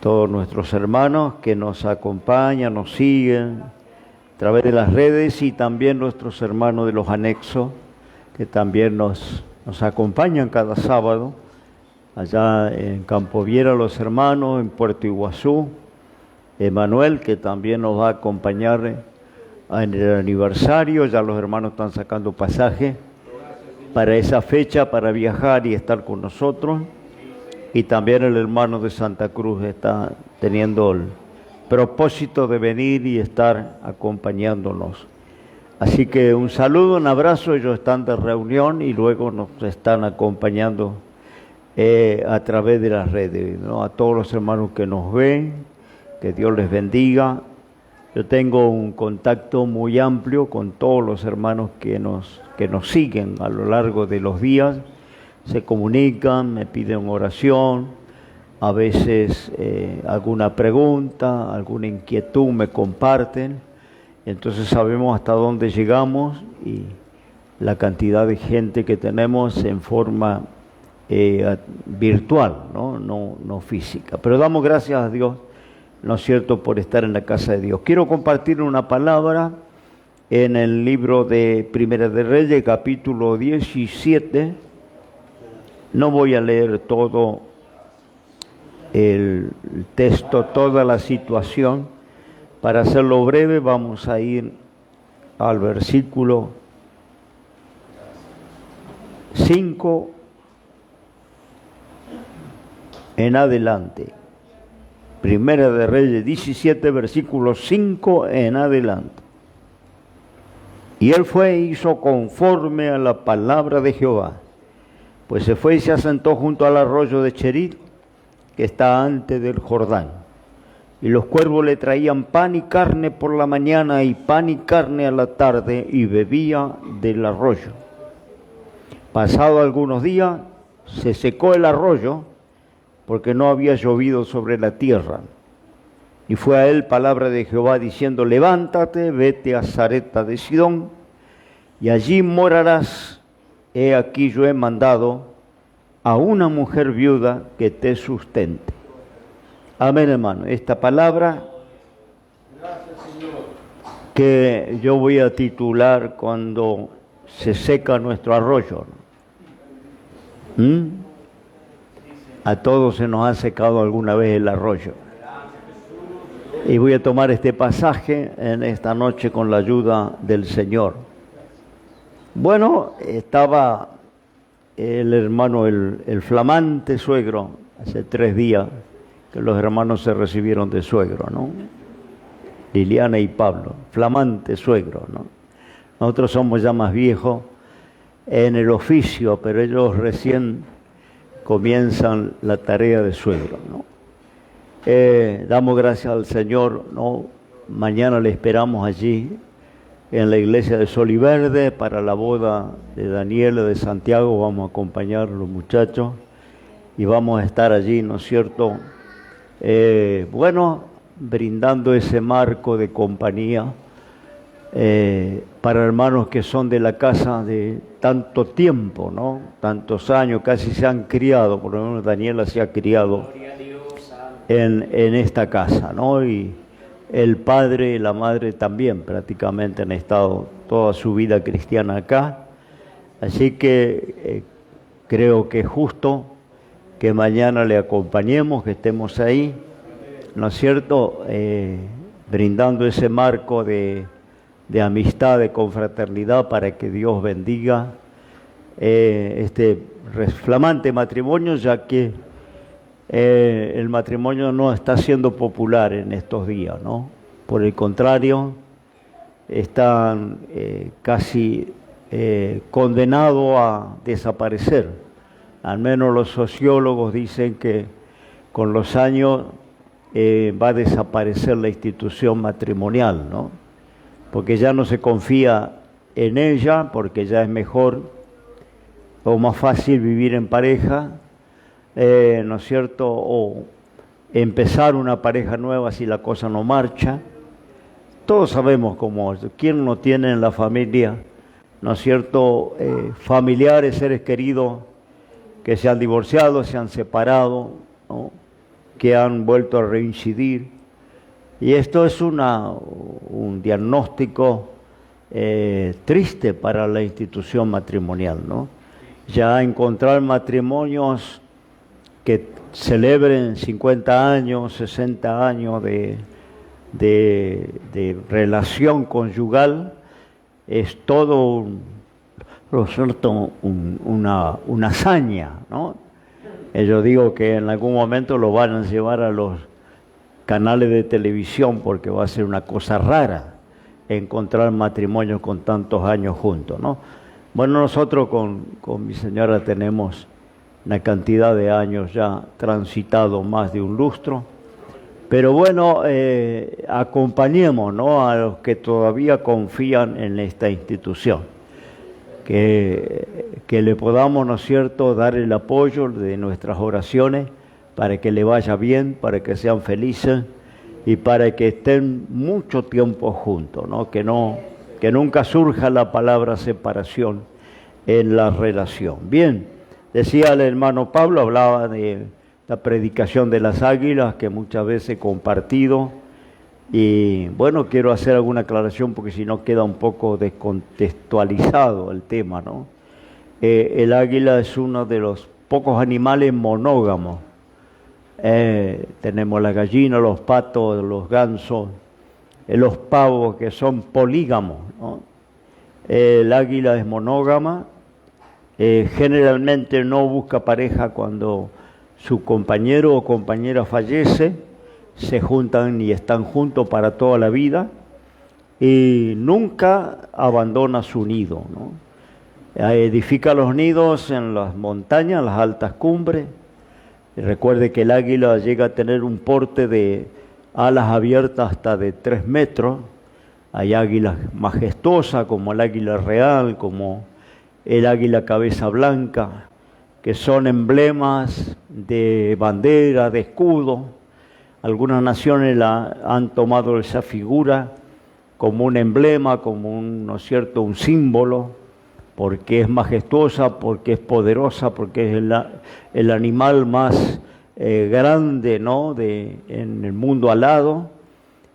todos nuestros hermanos que nos acompañan, nos siguen a través de las redes y también nuestros hermanos de los anexos que también nos acompañan cada sábado. Allá en Campo Viera los hermanos, en Puerto Iguazú, Emanuel que también nos va a acompañar en el aniversario. Ya los hermanos están sacando pasaje para esa fecha, para viajar y estar con nosotros. Y también el hermano de Santa Cruz está teniendo el propósito de venir y estar acompañándonos. Así que un saludo, un abrazo. Ellos están de reunión y luego nos están acompañando a través de las redes, ¿no? A todos los hermanos que nos ven, que Dios les bendiga. Yo tengo un contacto muy amplio con todos los hermanos que nos siguen a lo largo de los días. Se comunican, me piden oración, a veces alguna pregunta, alguna inquietud me comparten. Entonces sabemos hasta dónde llegamos y la cantidad de gente que tenemos en forma virtual, no física. Pero damos gracias a Dios, ¿no es cierto?, por estar en la casa de Dios. Quiero compartir una palabra en el libro de Primera de Reyes, capítulo 17. No voy a leer todo el texto, toda la situación. Para hacerlo breve, vamos a ir al versículo 5 en adelante. Primera de Reyes 17, versículo 5 en adelante. Y él fue e hizo conforme a la palabra de Jehová, pues se fue y se asentó junto al arroyo de Cherit, que está antes del Jordán. Y los cuervos le traían pan y carne por la mañana y pan y carne a la tarde, y bebía del arroyo. Pasado algunos días, se secó el arroyo, porque no había llovido sobre la tierra. Y fue a él palabra de Jehová diciendo: levántate, vete a Sarepta de Sidón, y allí morarás. He aquí yo he mandado a una mujer viuda que te sustente. Amén, hermano. Esta palabra que yo voy a titular cuando se seca nuestro arroyo. A todos se nos ha secado alguna vez el arroyo. Y voy a tomar este pasaje en esta noche con la ayuda del Señor. Bueno, estaba el hermano, el flamante suegro, hace 3 días que los hermanos se recibieron de suegro, ¿no? Liliana y Pablo, flamante suegro, ¿no? Nosotros somos ya más viejos en el oficio, pero ellos recién comienzan la tarea de suegro, ¿no? Damos gracias al Señor, ¿no? Mañana le esperamos allí en la iglesia de Sol y Verde para la boda de Daniela de Santiago. Vamos a acompañar a los muchachos y vamos a estar allí, ¿no es cierto? Bueno, brindando ese marco de compañía para hermanos que son de la casa de tanto tiempo, ¿no? Tantos años, casi se han criado, por lo menos Daniela se ha criado en esta casa, ¿no? Y el padre y la madre también prácticamente han estado toda su vida cristiana acá. Así que creo que es justo que mañana le acompañemos, que estemos ahí, ¿no es cierto?, brindando ese marco de amistad, de confraternidad, para que Dios bendiga este flamante matrimonio, ya que el matrimonio no está siendo popular en estos días, ¿no? Por el contrario, están casi condenados a desaparecer. Al menos los sociólogos dicen que con los años va a desaparecer la institución matrimonial, ¿no? Porque ya no se confía en ella, porque ya es mejor o más fácil vivir en pareja, ¿no es cierto?, o empezar una pareja nueva si la cosa no marcha. Todos sabemos cómo es. ¿Quién no tiene en la familia, ¿no es cierto?, familiares, seres queridos que se han divorciado, se han separado, ¿no? que han vuelto a reincidir. Y esto es un diagnóstico triste para la institución matrimonial, ¿no? Ya encontrar matrimonios que celebren 50 años, 60 años de relación conyugal es todo una hazaña, ¿no? Yo digo que en algún momento lo van a llevar a los canales de televisión porque va a ser una cosa rara encontrar matrimonios con tantos años juntos, ¿no? Bueno, nosotros con mi señora tenemos una cantidad de años ya transitado, más de un lustro, pero bueno, acompañemos, ¿no?, a los que todavía confían en esta institución, que le podamos, ¿no es cierto?, dar el apoyo de nuestras oraciones para que le vaya bien, para que sean felices y para que estén mucho tiempo juntos, ¿no? Que nunca surja la palabra separación en la relación. Bien, decía el hermano Pablo, hablaba de la predicación de las águilas que muchas veces he compartido, y bueno, quiero hacer alguna aclaración porque si no queda un poco descontextualizado el tema, ¿no? El águila es uno de los pocos animales monógamos. Tenemos la gallina, los patos, los gansos, los pavos que son polígamos, ¿no? El águila es monógama, generalmente no busca pareja cuando su compañero o compañera fallece, se juntan y están juntos para toda la vida y nunca abandona su nido, ¿no? Edifica los nidos en las montañas, en las altas cumbres. Y recuerde que el águila llega a tener un porte de alas abiertas hasta de 3 metros. Hay águilas majestuosas como el águila real, como el águila cabeza blanca, que son emblemas de bandera, de escudo. Algunas naciones han tomado esa figura como un emblema, como ¿no es cierto?, un símbolo, porque es majestuosa, porque es poderosa, porque es el animal más grande, ¿no?, en el mundo alado,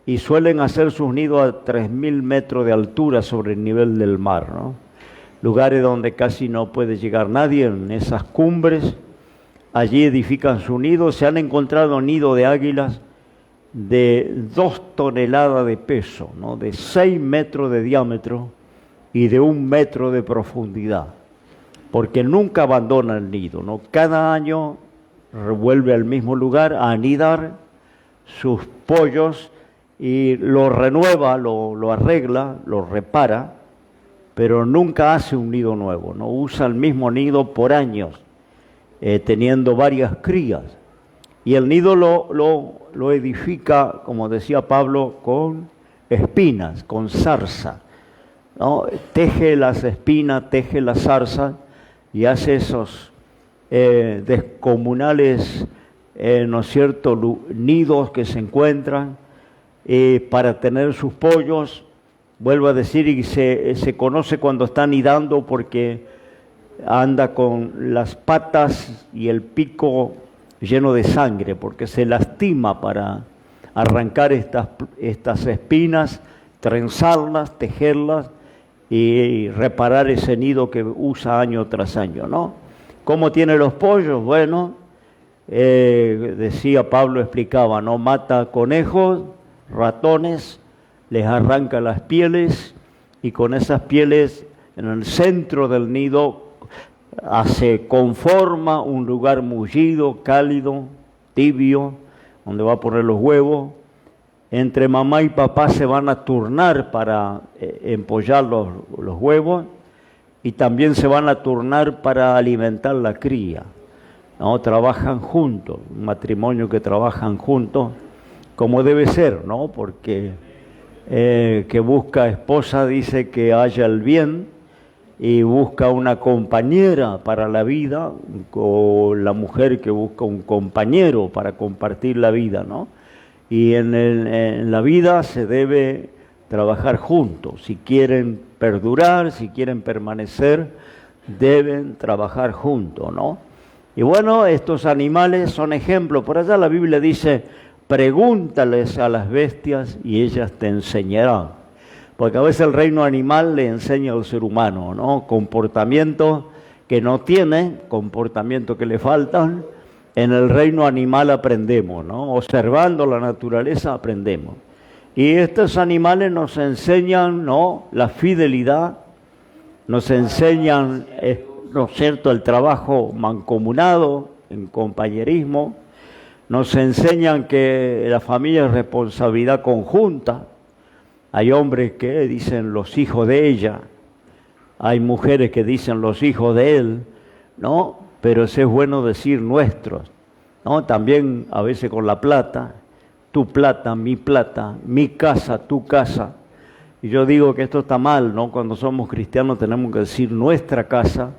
y suelen hacer sus nidos a 3.000 metros de altura sobre el nivel del mar, ¿no? Lugares donde casi no puede llegar nadie, en esas cumbres. Allí edifican su nido. Se han encontrado nidos de águilas de 2 toneladas de peso, ¿no?, de 6 metros de diámetro y de 1 metro de profundidad, porque nunca abandona el nido, ¿no? Cada año vuelve al mismo lugar a anidar sus pollos y lo renueva, lo arregla, lo repara, pero nunca hace un nido nuevo, no usa el mismo nido por años, teniendo varias crías. Y el nido lo edifica, como decía Pablo, con espinas, con zarza, ¿no? Teje las espinas, teje la zarza y hace esos descomunales, ¿no es cierto?, nidos que se encuentran para tener sus pollos. Vuelvo a decir, y se conoce cuando está anidando porque anda con las patas y el pico lleno de sangre, porque se lastima para arrancar estas espinas, trenzarlas, tejerlas y reparar ese nido que usa año tras año, ¿no? ¿Cómo tiene los pollos? Bueno, decía Pablo, explicaba, ¿no? Mata conejos, ratones, les arranca las pieles y con esas pieles en el centro del nido conforma un lugar mullido, cálido, tibio, donde va a poner los huevos. Entre mamá y papá se van a turnar para empollar los huevos y también se van a turnar para alimentar la cría, ¿no? Trabajan juntos, un matrimonio que trabajan juntos, como debe ser, ¿no? Porque que busca esposa dice que haya el bien y busca una compañera para la vida, o la mujer que busca un compañero para compartir la vida, ¿no? Y en la vida se debe trabajar juntos. Si quieren perdurar, si quieren permanecer, deben trabajar juntos, ¿no? Y bueno, estos animales son ejemplos. Por allá la Biblia dice, pregúntales a las bestias y ellas te enseñarán. Porque a veces el reino animal le enseña al ser humano, ¿no? Comportamientos que no tiene, comportamientos que le faltan. En el reino animal aprendemos, ¿no? Observando la naturaleza aprendemos. Y estos animales nos enseñan, ¿no?, la fidelidad, nos enseñan, ¿no es cierto?, el trabajo mancomunado, en compañerismo, nos enseñan que la familia es responsabilidad conjunta. Hay hombres que dicen los hijos de ella, hay mujeres que dicen los hijos de él, ¿no? Pero es bueno decir nuestros, ¿no? También a veces con la plata, tu plata, mi casa, tu casa. Y yo digo que esto está mal, ¿no? Cuando somos cristianos tenemos que decir nuestra casa,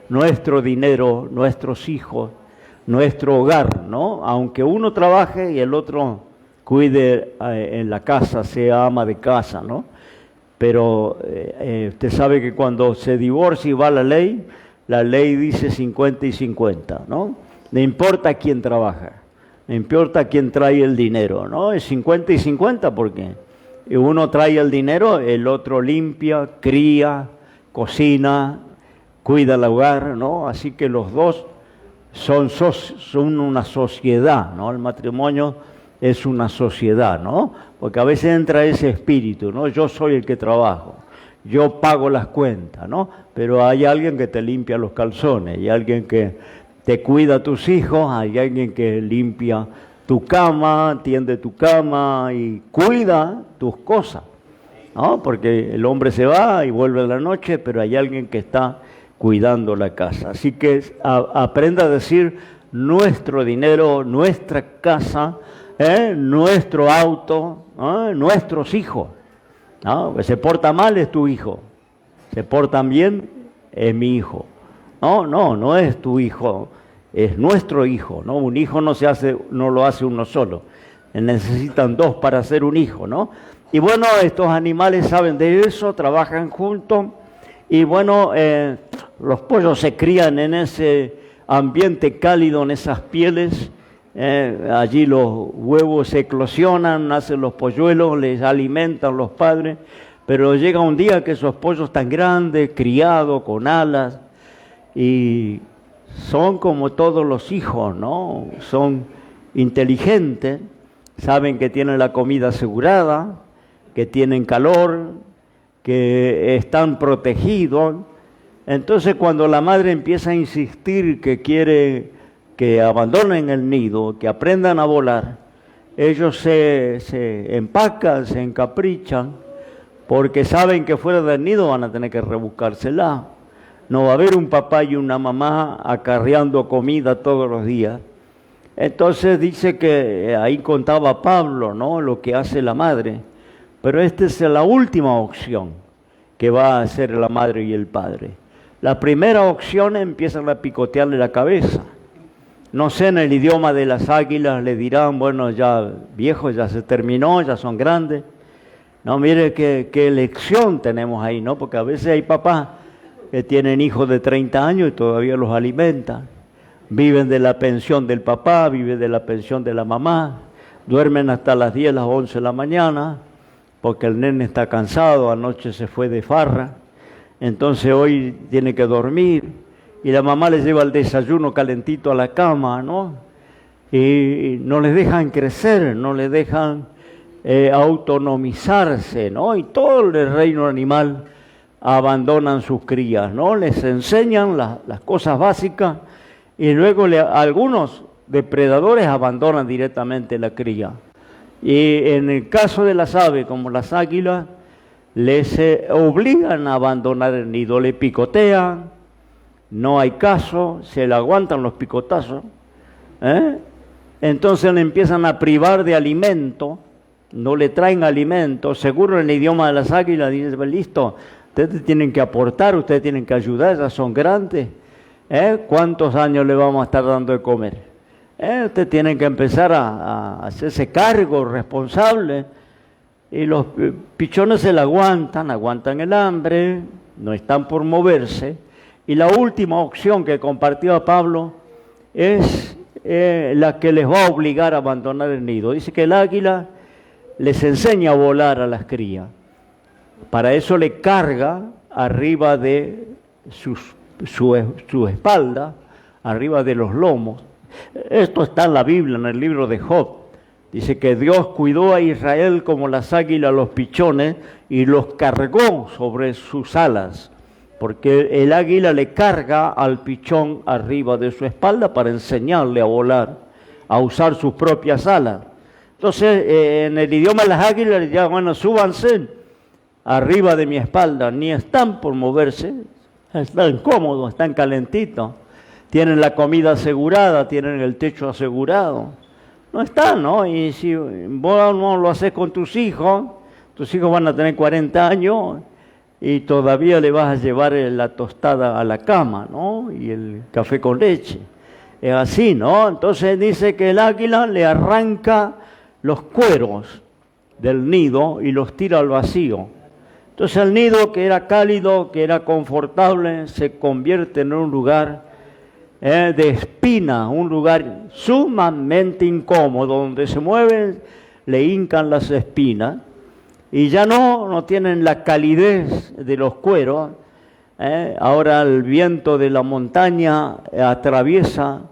nuestro dinero, nuestros hijos, nuestro hogar, ¿no? Aunque uno trabaje y el otro cuide en la casa, sea ama de casa, ¿no? Pero usted sabe que cuando se divorcia y va la ley dice 50 y 50, ¿no? No importa quién trabaja, no importa quién trae el dinero, ¿no? Es 50 y 50 porque uno trae el dinero, el otro limpia, cría, cocina, cuida el hogar, ¿no? Así que los dos son una sociedad, ¿no? El matrimonio es una sociedad, ¿no? Porque a veces entra ese espíritu, ¿no? Yo soy el que trabajo, yo pago las cuentas, ¿no? Pero hay alguien que te limpia los calzones, hay alguien que te cuida a tus hijos, hay alguien que limpia tu cama, tiende tu cama y cuida tus cosas, ¿no? Porque el hombre se va y vuelve a la noche, pero hay alguien que está cuidando la casa. Así que aprenda a decir nuestro dinero, nuestra casa, nuestro auto, nuestros hijos, ¿no? Que se porta mal es tu hijo, se portan bien es mi hijo. No es tu hijo, es nuestro hijo, ¿no? Un hijo no lo hace uno solo, necesitan dos para ser un hijo, ¿no? Y bueno, estos animales saben de eso, trabajan juntos, y bueno, los pollos se crían en ese ambiente cálido, en esas pieles. Allí los huevos se eclosionan, nacen los polluelos, les alimentan los padres, pero llega un día que esos pollos están grandes, criados, con alas, y son como todos los hijos, ¿no? Son inteligentes, saben que tienen la comida asegurada, que tienen calor, que están protegidos. Entonces cuando la madre empieza a insistir que quiere que abandonen el nido, que aprendan a volar, ellos se empacan, se encaprichan, porque saben que fuera del nido van a tener que rebuscársela. No va a haber un papá y una mamá acarreando comida todos los días. Entonces dice que ahí contaba Pablo, ¿no?, lo que hace la madre. Pero esta es la última opción que va a hacer la madre y el padre. La primera opción empiezan a picotearle la cabeza. No sé, en el idioma de las águilas le dirán, bueno, ya viejos, ya se terminó, ya son grandes. No, mire qué elección tenemos ahí, ¿no? Porque a veces hay papás que tienen hijos de 30 años y todavía los alimentan. Viven de la pensión del papá, viven de la pensión de la mamá, duermen hasta las 10, las 11 de la mañana, porque el nene está cansado, anoche se fue de farra, entonces hoy tiene que dormir, y la mamá les lleva el desayuno calentito a la cama, ¿no? Y no les dejan crecer, no les dejan autonomizarse, ¿no? Y todo el reino animal abandonan sus crías, ¿no? Les enseñan las cosas básicas y luego algunos depredadores abandonan directamente la cría. Y en el caso de las aves, como las águilas, les obligan a abandonar el nido, le picotean, no hay caso, se le aguantan los picotazos, entonces le empiezan a privar de alimento, no le traen alimento. Seguro en el idioma de las águilas dicen, listo, ustedes tienen que aportar, ustedes tienen que ayudar, ya son grandes, ¿cuántos años le vamos a estar dando de comer? Ustedes tienen que empezar a hacerse cargo, responsable. Y los pichones se la aguantan el hambre, no están por moverse. Y la última opción que compartió Pablo es la que les va a obligar a abandonar el nido. Dice que el águila les enseña a volar a las crías. Para eso le carga arriba de su espalda, arriba de los lomos. Esto está en la Biblia, en el libro de Job. Dice que Dios cuidó a Israel como las águilas los pichones y los cargó sobre sus alas, porque el águila le carga al pichón arriba de su espalda para enseñarle a volar, a usar sus propias alas. Entonces, en el idioma de las águilas, ya bueno, súbanse arriba de mi espalda, ni están por moverse, están cómodos, están calentitos, tienen la comida asegurada, tienen el techo asegurado. No están, ¿no? Y si vos no lo haces con tus hijos van a tener 40 años y todavía le vas a llevar la tostada a la cama, ¿no? Y el café con leche. Es así, ¿no? Entonces dice que el águila le arranca los cueros del nido y los tira al vacío. Entonces el nido, que era cálido, que era confortable, se convierte en un lugar de espina, un lugar sumamente incómodo, donde se mueven, le hincan las espinas, y ya no tienen la calidez de los cueros. Ahora el viento de la montaña atraviesa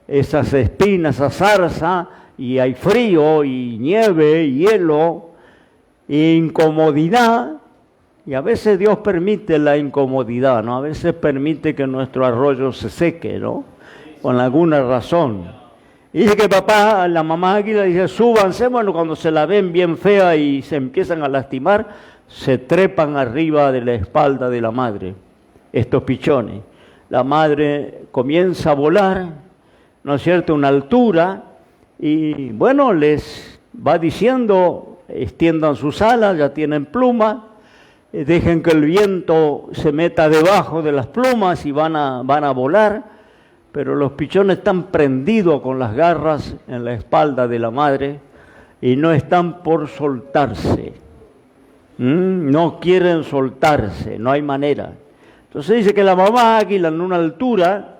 esas espinas, esa zarza, y hay frío, y nieve, y hielo, e incomodidad. Y a veces Dios permite la incomodidad, ¿no? A veces permite que nuestro arroyo se seque, ¿no? Con alguna razón. Y dice que la mamá águila dice, súbanse, bueno, cuando se la ven bien fea y se empiezan a lastimar, se trepan arriba de la espalda de la madre, estos pichones. La madre comienza a volar, ¿no es cierto?, a una altura, y bueno, les va diciendo, extiendan sus alas, ya tienen plumas, dejen que el viento se meta debajo de las plumas y van a volar, pero los pichones están prendidos con las garras en la espalda de la madre y no están por soltarse. No quieren soltarse, no hay manera. Entonces dice que la mamá águila en una altura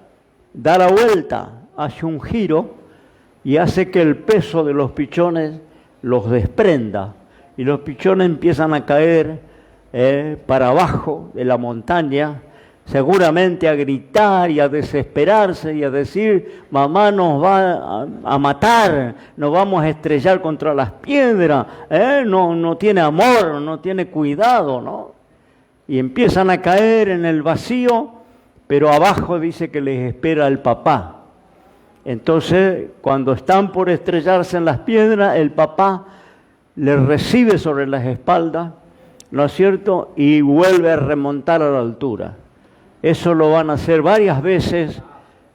da la vuelta, hace un giro y hace que el peso de los pichones los desprenda y los pichones empiezan a caer para abajo de la montaña, seguramente a gritar y a desesperarse y a decir, mamá nos va a matar, nos vamos a estrellar contra las piedras, no tiene amor, no tiene cuidado, ¿no? Y empiezan a caer en el vacío, pero abajo dice que les espera el papá. Entonces, cuando están por estrellarse en las piedras, el papá les recibe sobre las espaldas, ¿no es cierto?, y vuelve a remontar a la altura. Eso lo van a hacer varias veces,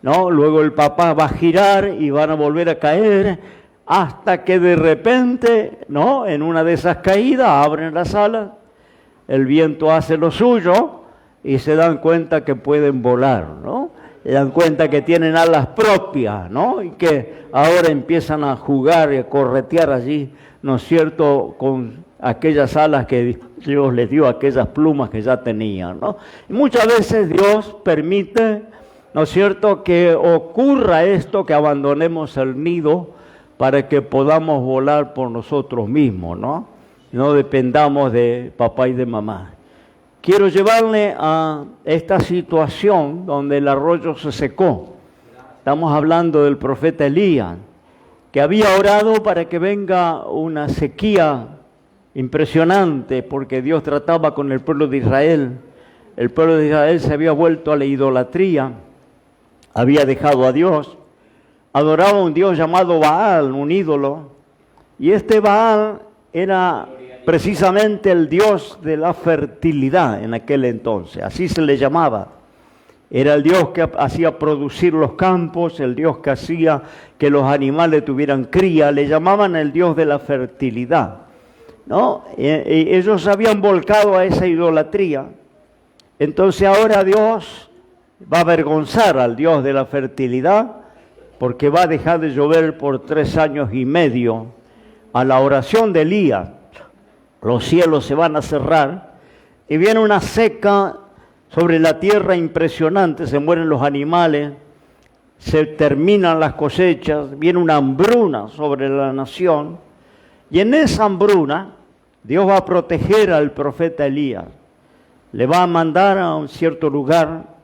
¿no? Luego el papá va a girar y van a volver a caer hasta que de repente, ¿no?, en una de esas caídas abren las alas, el viento hace lo suyo y se dan cuenta que pueden volar, ¿no? Se dan cuenta que tienen alas propias, ¿no? Y que ahora empiezan a jugar y a corretear allí, ¿no es cierto?, con aquellas alas que Dios les dio, aquellas plumas que ya tenían, ¿no? Y muchas veces Dios permite, ¿no es cierto?, que ocurra esto, que abandonemos el nido para que podamos volar por nosotros mismos, ¿no? No dependamos de papá y de mamá. Quiero llevarle a esta situación donde el arroyo se secó. Estamos hablando del profeta Elías, que había orado para que venga una sequía impresionante, porque Dios trataba con el pueblo de Israel. El pueblo de Israel se había vuelto a la idolatría, había dejado a Dios, adoraba a un Dios llamado Baal, un ídolo, y este Baal era precisamente el Dios de la fertilidad en aquel entonces, así se le llamaba. Era el Dios que hacía producir los campos, el Dios que hacía que los animales tuvieran cría, le llamaban el Dios de la fertilidad, ¿no? Y ellos se habían volcado a esa idolatría. Entonces ahora Dios va a avergonzar al Dios de la fertilidad, porque va a dejar de llover por 3 años y medio. A la oración de Elías, los cielos se van a cerrar y viene una seca sobre la tierra impresionante, se mueren los animales, se terminan las cosechas, viene una hambruna sobre la nación, y en esa hambruna Dios va a proteger al profeta Elías. Le va a mandar a un cierto lugar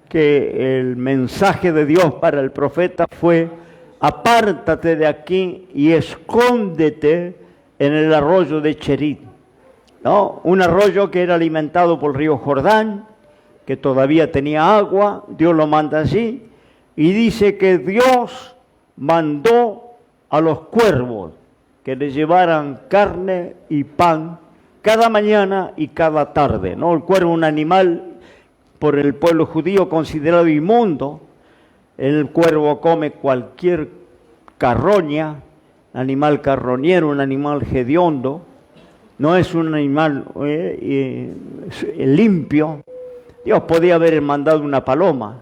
que el mensaje de Dios para el profeta fue: apártate de aquí y escóndete en el arroyo de Cherit, ¿no? Un arroyo que era alimentado por el río Jordán, que todavía tenía agua. Dios lo manda allí y dice que Dios mandó a los cuervos que le llevaran carne y pan cada mañana y cada tarde, ¿no? El cuervo, un animal por el pueblo judío considerado inmundo. El cuervo come cualquier carroña, animal carroñero, un animal hediondo, no es un animal limpio. Dios podía haber mandado una paloma,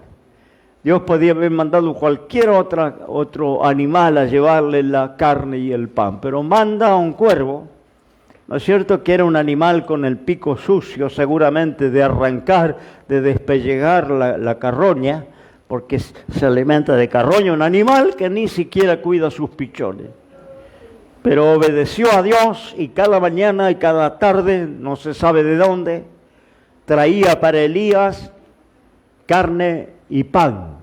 Dios podía haber mandado cualquier otro animal a llevarle la carne y el pan, pero manda a un cuervo, ¿no es cierto?, que era un animal con el pico sucio, seguramente de arrancar, de despellegar la carroña, porque se alimenta de carroña, un animal que ni siquiera cuida sus pichones. Pero obedeció a Dios y cada mañana y cada tarde, no se sabe de dónde, traía para Elías carne y pan.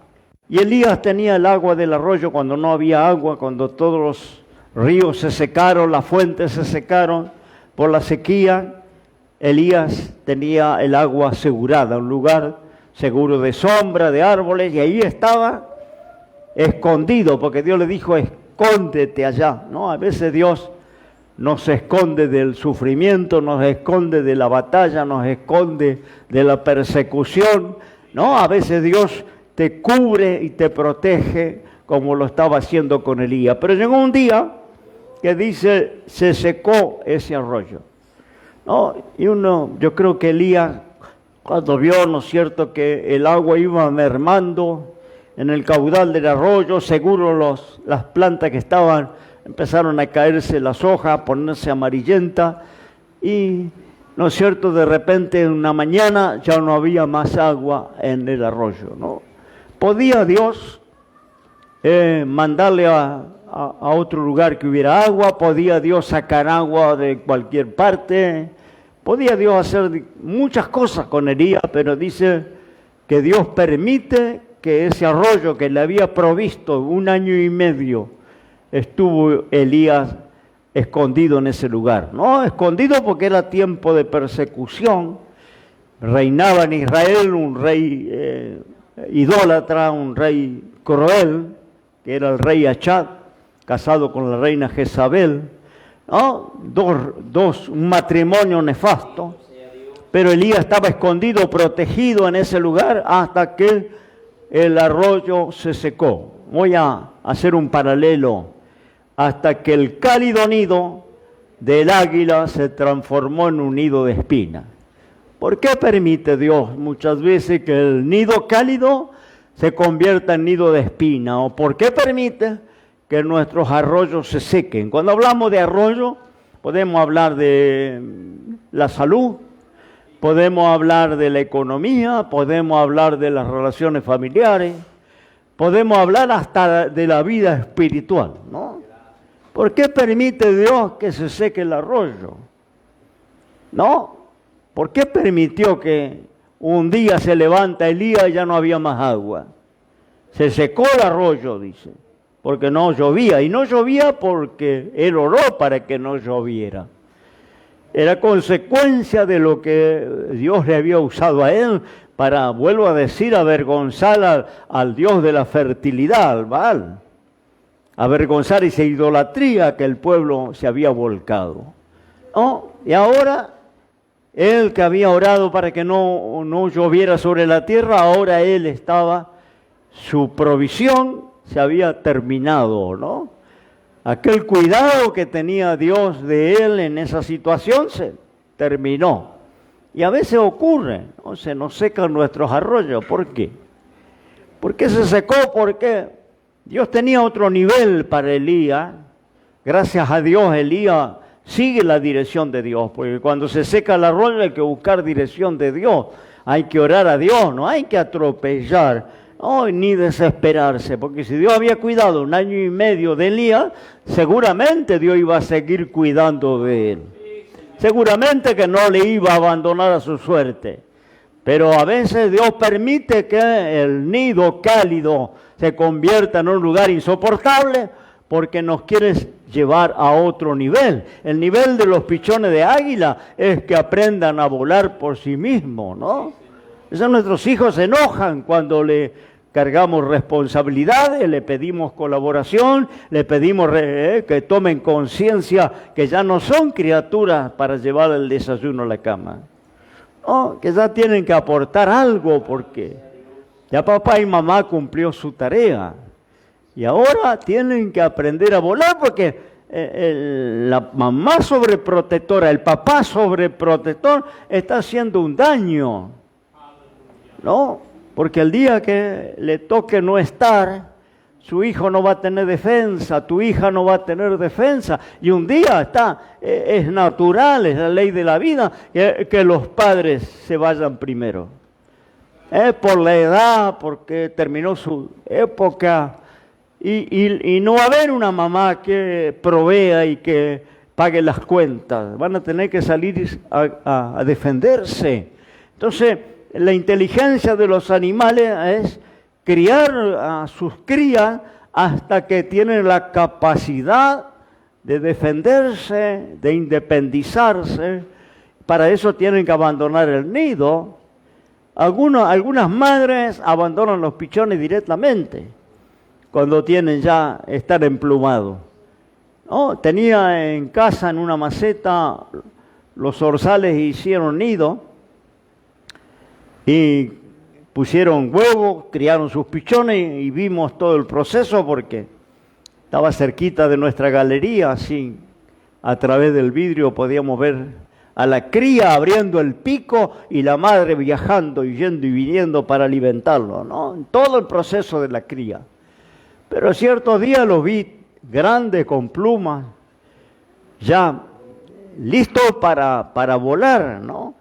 Y Elías tenía el agua del arroyo cuando no había agua, cuando todos los ríos se secaron, las fuentes se secaron por la sequía. Elías tenía el agua asegurada, un lugar seguro de sombra, de árboles, y ahí estaba escondido, porque Dios le dijo: escóndete allá, ¿no? A veces Dios nos esconde del sufrimiento, nos esconde de la batalla, nos esconde de la persecución, ¿no? A veces Dios te cubre y te protege, como lo estaba haciendo con Elías. Pero llegó un día que dice, se secó ese arroyo, ¿no? Y yo creo que Elías, cuando vio, ¿no es cierto?, que el agua iba mermando en el caudal del arroyo, seguro las plantas que estaban empezaron a caerse las hojas, a ponerse amarillentas, y, ¿no es cierto?, de repente en una mañana ya no había más agua en el arroyo, ¿no? ¿Podía Dios mandarle a otro lugar que hubiera agua? ¿Podía Dios sacar agua de cualquier parte? Podía Dios hacer muchas cosas con Elías, pero dice que Dios permite que ese arroyo que le había provisto 1 año y medio, estuvo Elías escondido en ese lugar, ¿no? Escondido porque era tiempo de persecución. Reinaba en Israel un rey idólatra, un rey cruel, que era el rey Achad, casado con la reina Jezabel, ¿no? Un matrimonio nefasto. Pero Elías estaba escondido, protegido en ese lugar hasta que el arroyo se secó. Voy a hacer un paralelo. Hasta que el cálido nido del águila se transformó en un nido de espina. ¿Por qué permite Dios muchas veces que el nido cálido se convierta en nido de espina? ¿O por qué permite que nuestros arroyos se sequen? Cuando hablamos de arroyo, podemos hablar de la salud, podemos hablar de la economía, podemos hablar de las relaciones familiares, podemos hablar hasta de la vida espiritual, ¿no? ¿Por qué permite Dios que se seque el arroyo? ¿No? ¿Por qué permitió que un día se levanta Elías y ya no había más agua? Se secó el arroyo, dice, porque no llovía. Y no llovía porque él oró para que no lloviera. Era consecuencia de lo que Dios le había usado a él para, vuelvo a decir, avergonzar al Dios de la fertilidad, al Baal. Avergonzar esa idolatría que el pueblo se había volcado, ¿no? Y ahora, él que había orado para que no lloviera sobre la tierra, ahora su provisión se había terminado, ¿no? Aquel cuidado que tenía Dios de él en esa situación se terminó. Y a veces ocurre, ¿no? Se nos secan nuestros arroyos. ¿Por qué? ¿Por qué se secó? ¿Por qué? Dios tenía otro nivel para Elías. Gracias a Dios, Elías sigue la dirección de Dios, porque cuando se seca el arroyo hay que buscar dirección de Dios, hay que orar a Dios, no hay que atropellar Oh, ni desesperarse, porque si Dios había cuidado 1 año y medio de Elías, seguramente Dios iba a seguir cuidando de él. Seguramente que no le iba a abandonar a su suerte. Pero a veces Dios permite que el nido cálido se convierta en un lugar insoportable porque nos quiere llevar a otro nivel. El nivel de los pichones de águila es que aprendan a volar por sí mismos, ¿no? Esos nuestros hijos se enojan cuando le cargamos responsabilidades, le pedimos colaboración, le pedimos que tomen conciencia que ya no son criaturas para llevar el desayuno a la cama. No, que ya tienen que aportar algo porque ya papá y mamá cumplió su tarea. Y ahora tienen que aprender a volar porque la mamá sobreprotectora, el papá sobreprotector está haciendo un daño. ¿No? Porque el día que le toque no estar, su hijo no va a tener defensa, tu hija no va a tener defensa. Y un día es natural, es la ley de la vida, que los padres se vayan primero. Por la edad, porque terminó su época. Y no va a haber una mamá que provea y que pague las cuentas. Van a tener que salir a defenderse. Entonces, la inteligencia de los animales es criar a sus crías hasta que tienen la capacidad de defenderse, de independizarse. Para eso tienen que abandonar el nido. Algunas madres abandonan los pichones directamente cuando tienen ya estar emplumados. ¿No? Tenía en casa, en una maceta, los zorzales hicieron nido y pusieron huevos, criaron sus pichones y vimos todo el proceso porque estaba cerquita de nuestra galería, así a través del vidrio podíamos ver a la cría abriendo el pico y la madre viajando y yendo y viniendo para alimentarlo, ¿no? Todo el proceso de la cría. Pero ciertos días los vi grandes con plumas, ya listos para volar, ¿no?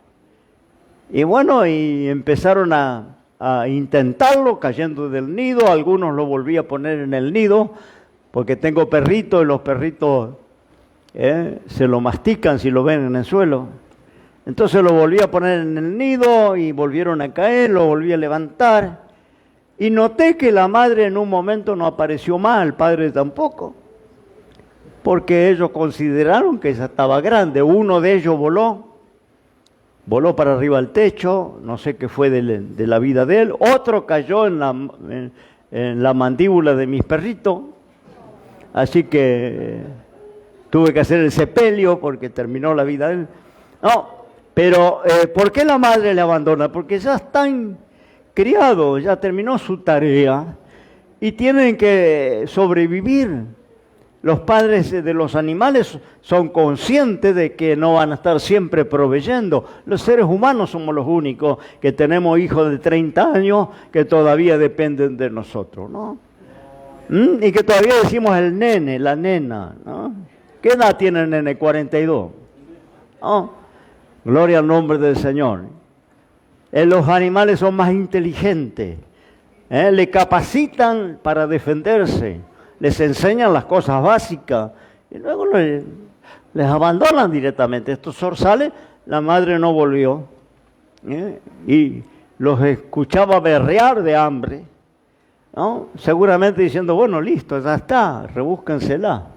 Y bueno, y empezaron a intentarlo, cayendo del nido. Algunos lo volví a poner en el nido, porque tengo perritos y los perritos se lo mastican si lo ven en el suelo. Entonces lo volví a poner en el nido y volvieron a caer, lo volví a levantar. Y noté que la madre en un momento no apareció más, el padre tampoco, porque ellos consideraron que ella estaba grande. Uno de ellos voló para arriba al techo, no sé qué fue de la vida de él. Otro cayó en la mandíbula de mis perritos, así que tuve que hacer el sepelio porque terminó la vida de él. No, pero ¿por qué la madre le abandona? Porque ya están criados, ya terminó su tarea y tienen que sobrevivir. Los padres de los animales son conscientes de que no van a estar siempre proveyendo. Los seres humanos somos los únicos que tenemos hijos de 30 años que todavía dependen de nosotros, ¿no? Y que todavía decimos el nene, la nena, ¿no? ¿Qué edad tiene el nene? 42. ¿No? Gloria al nombre del Señor. Los animales son más inteligentes. Le capacitan para defenderse. Les enseñan las cosas básicas y luego les abandonan directamente. Estos zorzales, la madre no volvió y los escuchaba berrear de hambre, ¿no? Seguramente diciendo, bueno, listo, ya está, rebúsquensela.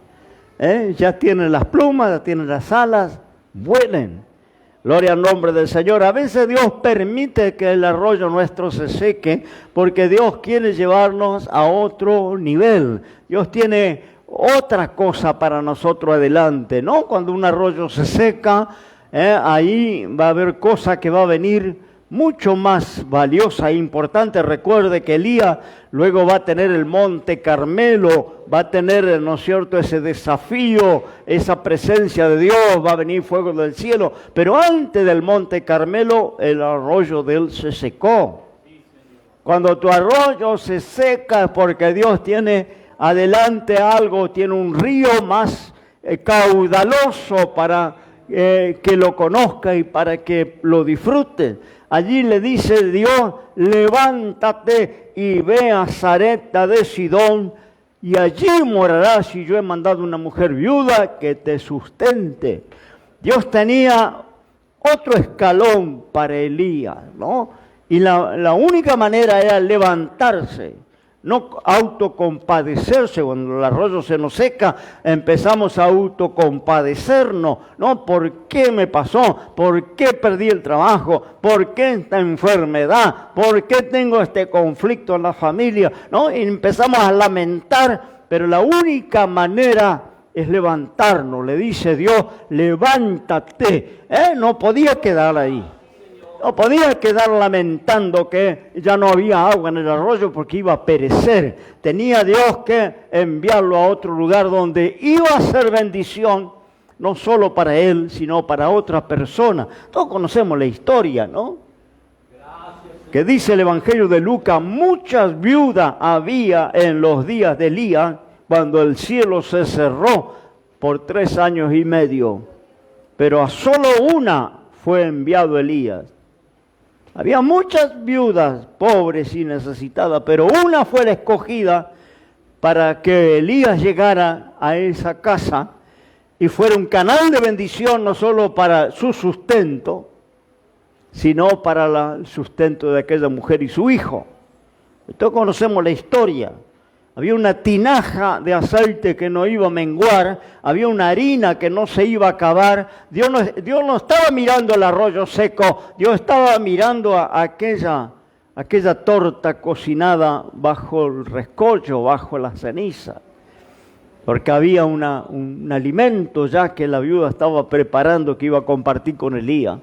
Ya tienen las plumas, ya tienen las alas, vuelen. Gloria al nombre del Señor. A veces Dios permite que el arroyo nuestro se seque porque Dios quiere llevarnos a otro nivel. Dios tiene otra cosa para nosotros adelante, ¿no? Cuando un arroyo se seca, ahí va a haber cosa que va a venir mucho más valiosa e importante. Recuerde que Elías luego va a tener el monte Carmelo, va a tener, ¿no es cierto?, ese desafío, esa presencia de Dios, va a venir fuego del cielo. Pero antes del monte Carmelo, el arroyo de él se secó. Cuando tu arroyo se seca es porque Dios tiene adelante algo, tiene un río más caudaloso para que lo conozca y para que lo disfrute. Allí le dice Dios, levántate y ve a Sarepta de Sidón, y allí morarás, y yo he mandado una mujer viuda que te sustente. Dios tenía otro escalón para Elías, ¿no? Y la única manera era levantarse, no autocompadecerse. Cuando el arroyo se nos seca, empezamos a autocompadecernos, ¿no? ¿Por qué me pasó? ¿Por qué perdí el trabajo? ¿Por qué esta enfermedad? ¿Por qué tengo este conflicto en la familia? ¿No? Y empezamos a lamentar, pero la única manera es levantarnos. Le dice Dios, levántate. No podía quedar ahí. No podía quedar lamentando que ya no había agua en el arroyo porque iba a perecer. Tenía Dios que enviarlo a otro lugar donde iba a ser bendición, no solo para él, sino para otra persona. Todos conocemos la historia, ¿no? Que dice el Evangelio de Lucas, muchas viudas había en los días de Elías, cuando el cielo se cerró por 3 años y medio. Pero a solo una fue enviado Elías. Había muchas viudas, pobres y necesitadas, pero una fue la escogida para que Elías llegara a esa casa y fuera un canal de bendición, no solo para su sustento, sino para el sustento de aquella mujer y su hijo. Todos conocemos la historia. Había una tinaja de aceite que no iba a menguar, había una harina que no se iba a acabar. Dios no estaba mirando el arroyo seco, Dios estaba mirando a aquella torta cocinada bajo el rescollo, bajo la ceniza. Porque había un alimento ya que la viuda estaba preparando que iba a compartir con Elías.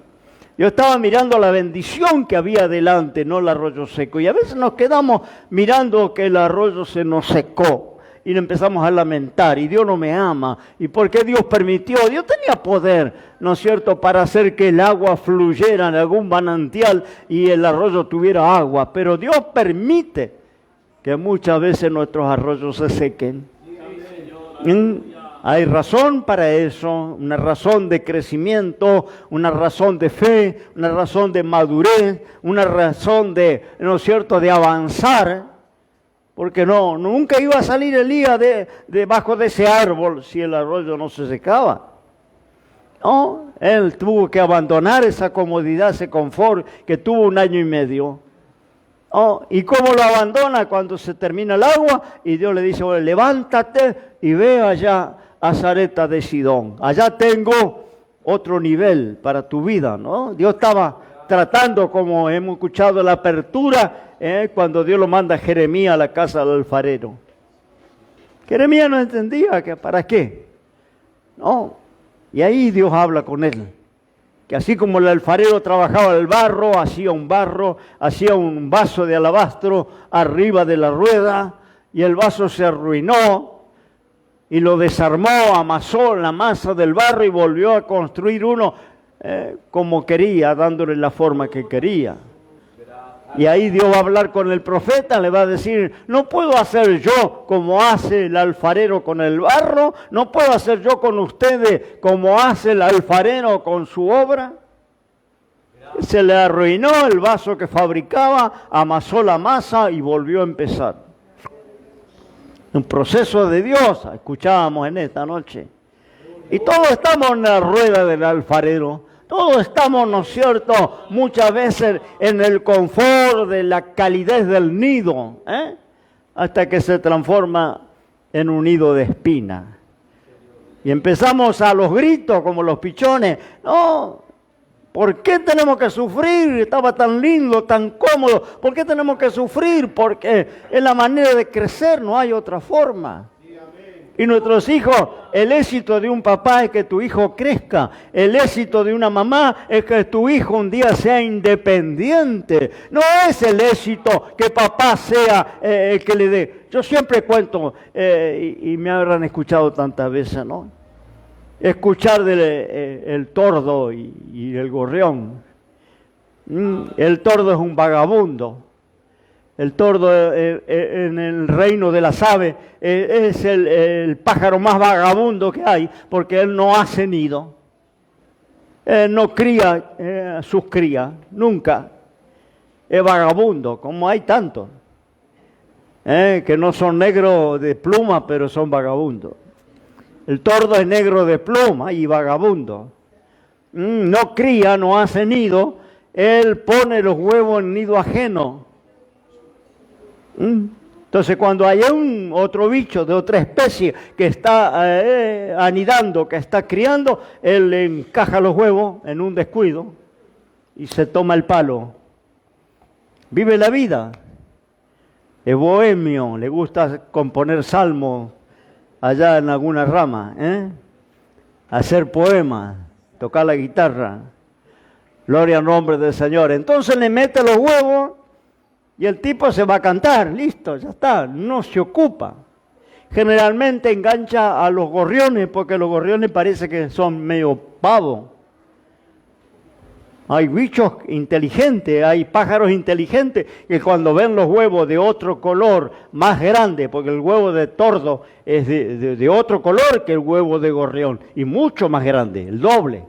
Yo estaba mirando la bendición que había delante, no el arroyo seco. Y a veces nos quedamos mirando que el arroyo se nos secó y le empezamos a lamentar. Y Dios no me ama. ¿Y por qué Dios permitió? Dios tenía poder, ¿no es cierto?, para hacer que el agua fluyera en algún manantial y el arroyo tuviera agua. Pero Dios permite que muchas veces nuestros arroyos se sequen. Hay razón para eso, una razón de crecimiento, una razón de fe, una razón de madurez, una razón de, ¿no es cierto?, de avanzar, porque nunca iba a salir Elías debajo de ese árbol si el arroyo no se secaba. No, él tuvo que abandonar esa comodidad, ese confort que tuvo 1 año y medio. ¿Y cómo lo abandona? Cuando se termina el agua y Dios le dice, bueno, levántate y ve allá a Sarepta de Sidón. Allá tengo otro nivel para tu vida, ¿no? Dios estaba tratando, como hemos escuchado la apertura, cuando Dios lo manda a Jeremías a la casa del alfarero. Jeremías no entendía que para qué, ¿no? Y ahí Dios habla con él. Que así como el alfarero trabajaba el barro, hacía un vaso de alabastro arriba de la rueda, y el vaso se arruinó, y lo desarmó, amasó la masa del barro y volvió a construir uno como quería, dándole la forma que quería. Y ahí Dios va a hablar con el profeta, le va a decir, no puedo hacer yo como hace el alfarero con el barro, no puedo hacer yo con ustedes como hace el alfarero con su obra. Se le arruinó el vaso que fabricaba, amasó la masa y volvió a empezar. Un proceso de Dios, escuchábamos en esta noche. Y todos estamos en la rueda del alfarero. Todos estamos, ¿no es cierto?, muchas veces en el confort de la calidez del nido, hasta que se transforma en un nido de espina. Y empezamos a los gritos como los pichones. No, ¿por qué tenemos que sufrir? Estaba tan lindo, tan cómodo. ¿Por qué tenemos que sufrir? Porque es la manera de crecer, no hay otra forma. Y nuestros hijos, el éxito de un papá es que tu hijo crezca. El éxito de una mamá es que tu hijo un día sea independiente. No es el éxito que papá sea el que le dé. Yo siempre cuento, y me habrán escuchado tantas veces, ¿no? Escuchar el tordo y el gorrión. El tordo es un vagabundo. El tordo en el reino de las aves es el pájaro más vagabundo que hay, porque él no hace nido. no cría sus crías, nunca. Es vagabundo, como hay tantos, que no son negros de pluma, pero son vagabundos. El tordo es negro de pluma y vagabundo. No cría, no hace nido, él pone los huevos en nido ajeno. Entonces cuando hay otro bicho de otra especie que está anidando, que está criando, él le encaja los huevos en un descuido y se toma el palo. Vive la vida. Es bohemio, le gusta componer salmos allá en alguna rama, hacer poemas, tocar la guitarra. Gloria al nombre del Señor. Entonces le mete los huevos y el tipo se va a cantar, listo, ya está, no se ocupa. Generalmente engancha a los gorriones, porque los gorriones parece que son medio pavos. Hay bichos inteligentes, hay pájaros inteligentes que cuando ven los huevos de otro color más grande, porque el huevo de tordo es de otro color que el huevo de gorrión, y mucho más grande, el doble.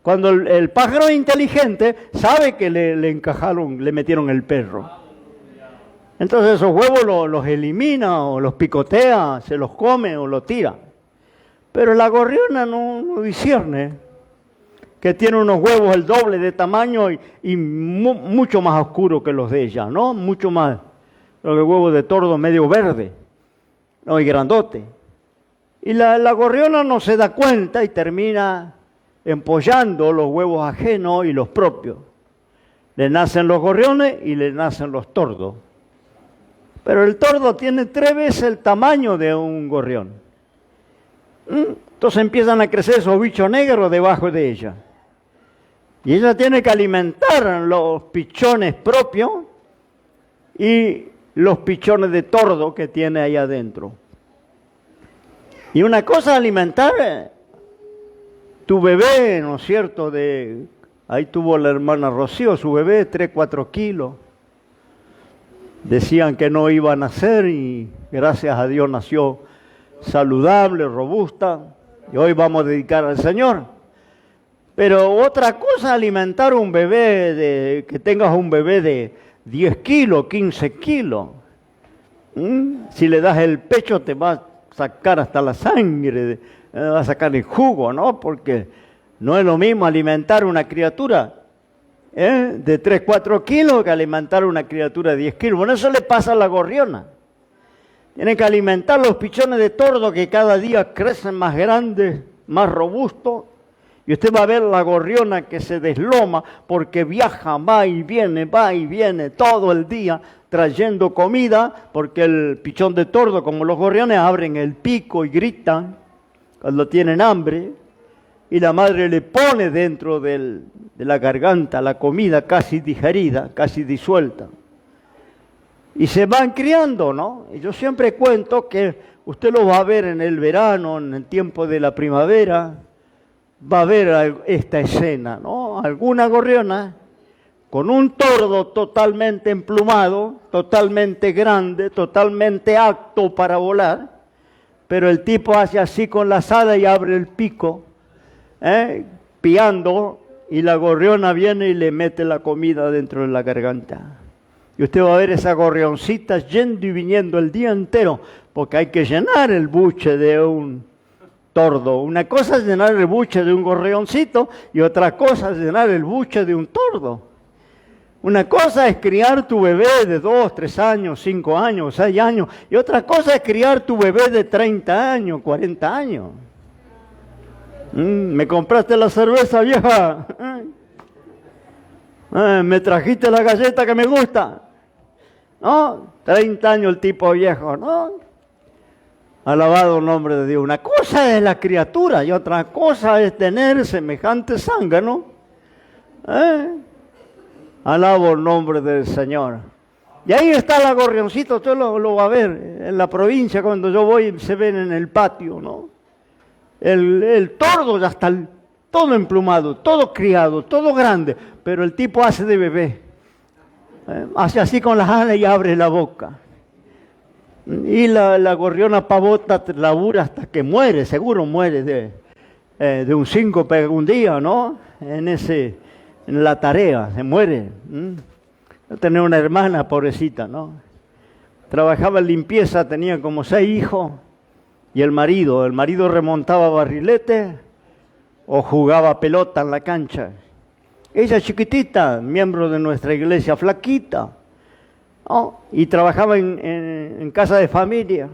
Cuando el pájaro es inteligente, sabe que le encajaron, le metieron el perro. Entonces esos huevos los elimina o los picotea, se los come o los tira. Pero la gorriona no discierne, que tiene unos huevos el doble de tamaño y mucho más oscuros que los de ella, ¿no? Mucho más, los huevos de tordo medio verde, ¿no? Y grandote. Y la gorriona no se da cuenta y termina empollando los huevos ajenos y los propios. Le nacen los gorriones y le nacen los tordos. Pero el tordo tiene 3 veces el tamaño de un gorrión. Entonces empiezan a crecer esos bichos negros debajo de ella. Y ella tiene que alimentar los pichones propios y los pichones de tordo que tiene ahí adentro. Y una cosa es alimentar tu bebé, ¿no es cierto? Ahí tuvo la hermana Rocío, su bebé, 3, 4 kilos. Decían que no iba a nacer y gracias a Dios nació saludable, robusta. Y hoy vamos a dedicar al Señor. Pero otra cosa, alimentar un bebé, que tengas un bebé de 10 kilos, 15 kilos. Si le das el pecho te va a sacar hasta la sangre, va a sacar el jugo, ¿no? Porque no es lo mismo alimentar una criatura de 3, 4 kilos que alimentar una criatura de 10 kilos. Bueno, eso le pasa a la gorriona. Tienen que alimentar los pichones de tordo que cada día crecen más grandes, más robustos. Y usted va a ver la gorriona que se desloma porque viaja, va y viene todo el día trayendo comida, porque el pichón de tordo, como los gorriones, abren el pico y gritan cuando tienen hambre. Y la madre le pone dentro de la garganta la comida casi digerida, casi disuelta. Y se van criando, ¿no? Y yo siempre cuento que usted lo va a ver en el verano, en el tiempo de la primavera, va a ver esta escena, ¿no? Alguna gorriona con un tordo totalmente emplumado, totalmente grande, totalmente apto para volar, pero el tipo hace así con la asada y abre el pico, piando, y la gorriona viene y le mete la comida dentro de la garganta. Y usted va a ver esa gorrioncita yendo y viniendo el día entero, porque hay que llenar el buche de un tordo. Una cosa es llenar el buche de un gorrioncito y otra cosa es llenar el buche de un tordo. Una cosa es criar tu bebé de 2, 3 años, 5 años, 6 años, y otra cosa es criar tu bebé de 30 años, 40 años. ¿Me compraste la cerveza, vieja? ¿Me trajiste la galleta que me gusta? ¿No? 30 años el tipo viejo, ¿no? Alabado el nombre de Dios. Una cosa es la criatura y otra cosa es tener semejante zángano. Alabo el nombre del Señor. Y ahí está la gorrioncita, usted lo va a ver en la provincia cuando yo voy, se ven en el patio, ¿no? El tordo ya está todo emplumado, todo criado, todo grande, pero el tipo hace de bebé. Hace así con las alas y abre la boca. Y la gorriona pavota labura hasta que muere, seguro muere de un síncope un día, ¿no? En la tarea, se muere. Yo tenía una hermana, pobrecita, ¿no? Trabajaba en limpieza, tenía como 6 hijos, y el marido remontaba barrilete o jugaba pelota en la cancha. Ella chiquitita, miembro de nuestra iglesia, flaquita, ¿no? Y trabajaba en casa de familia.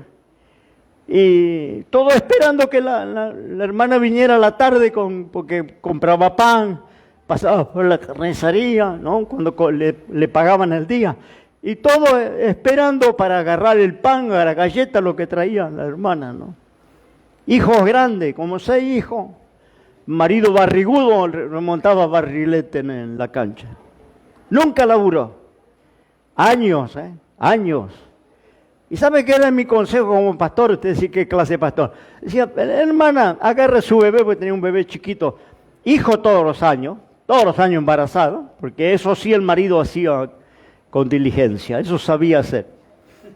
Y todo esperando que la hermana viniera a la tarde porque compraba pan, pasaba por la carnicería, ¿no? Cuando le pagaban el día. Y todo esperando para agarrar el pan, la galleta, lo que traía la hermana, ¿no? Hijos grandes, como 6 hijos. Marido barrigudo, remontaba barrilete en la cancha. Nunca laburó. Años, años. ¿Y sabe qué era mi consejo como pastor? Usted dice, ¿qué clase de pastor? Decía, hermana, agarre su bebé, porque tenía un bebé chiquito. Hijo todos los años embarazado, porque eso sí el marido hacía con diligencia, eso sabía hacer.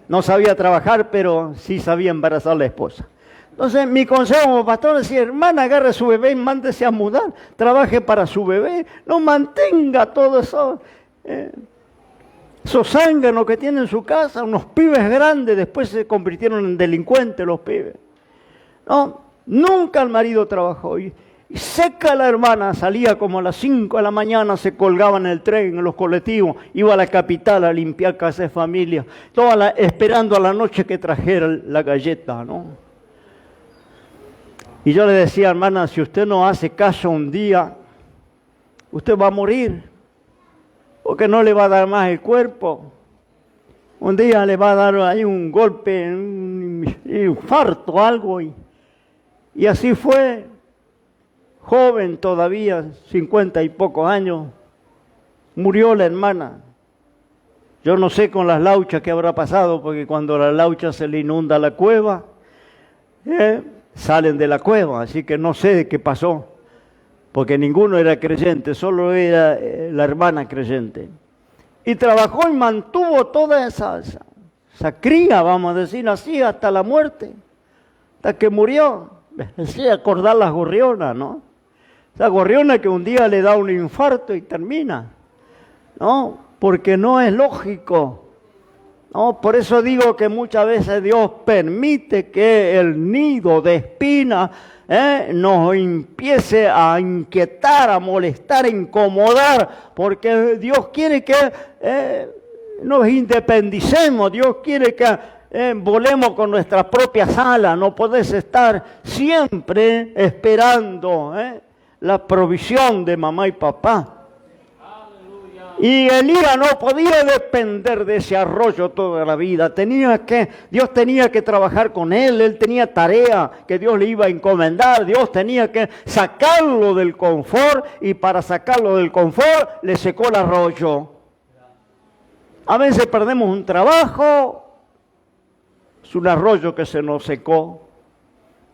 No sabía trabajar, pero sí sabía embarazar a la esposa. Entonces, mi consejo como pastor decía, hermana, agarre su bebé y mándese a mudar, trabaje para su bebé, no mantenga todo eso, esos zánganos que tiene en su casa, unos pibes grandes, después se convirtieron en delincuentes los pibes. No, nunca el marido trabajó. Y seca la hermana, salía como a las 5 de la mañana, se colgaba en el tren, en los colectivos, iba a la capital a limpiar casa de familia, esperando a la noche que trajera la galleta, ¿no? Y yo le decía, hermana, si usted no hace caso un día, usted va a morir, porque no le va a dar más el cuerpo. Un día le va a dar ahí un golpe, un infarto, algo, y así fue. Joven todavía, 50 y pocos años, murió la hermana. Yo no sé con las lauchas qué habrá pasado, porque cuando la laucha se le inunda la cueva, salen de la cueva, así que no sé qué pasó, porque ninguno era creyente, solo era la hermana creyente. Y trabajó y mantuvo toda esa cría, vamos a decir así, hasta la muerte, hasta que murió. Me hacía acordar las gorrionas, ¿no? La gorriona que un día le da un infarto y termina, ¿no? Porque no es lógico, ¿no? Por eso digo que muchas veces Dios permite que el nido de espinas nos empiece a inquietar, a molestar, a incomodar, porque Dios quiere que nos independicemos, Dios quiere que volemos con nuestras propias alas, no podés estar siempre esperando la provisión de mamá y papá. Y Elías no podía depender de ese arroyo toda la vida. Dios tenía que trabajar con él tenía tarea que Dios le iba a encomendar. Dios tenía que sacarlo del confort y para sacarlo del confort le secó el arroyo. A veces perdemos un trabajo, es un arroyo que se nos secó.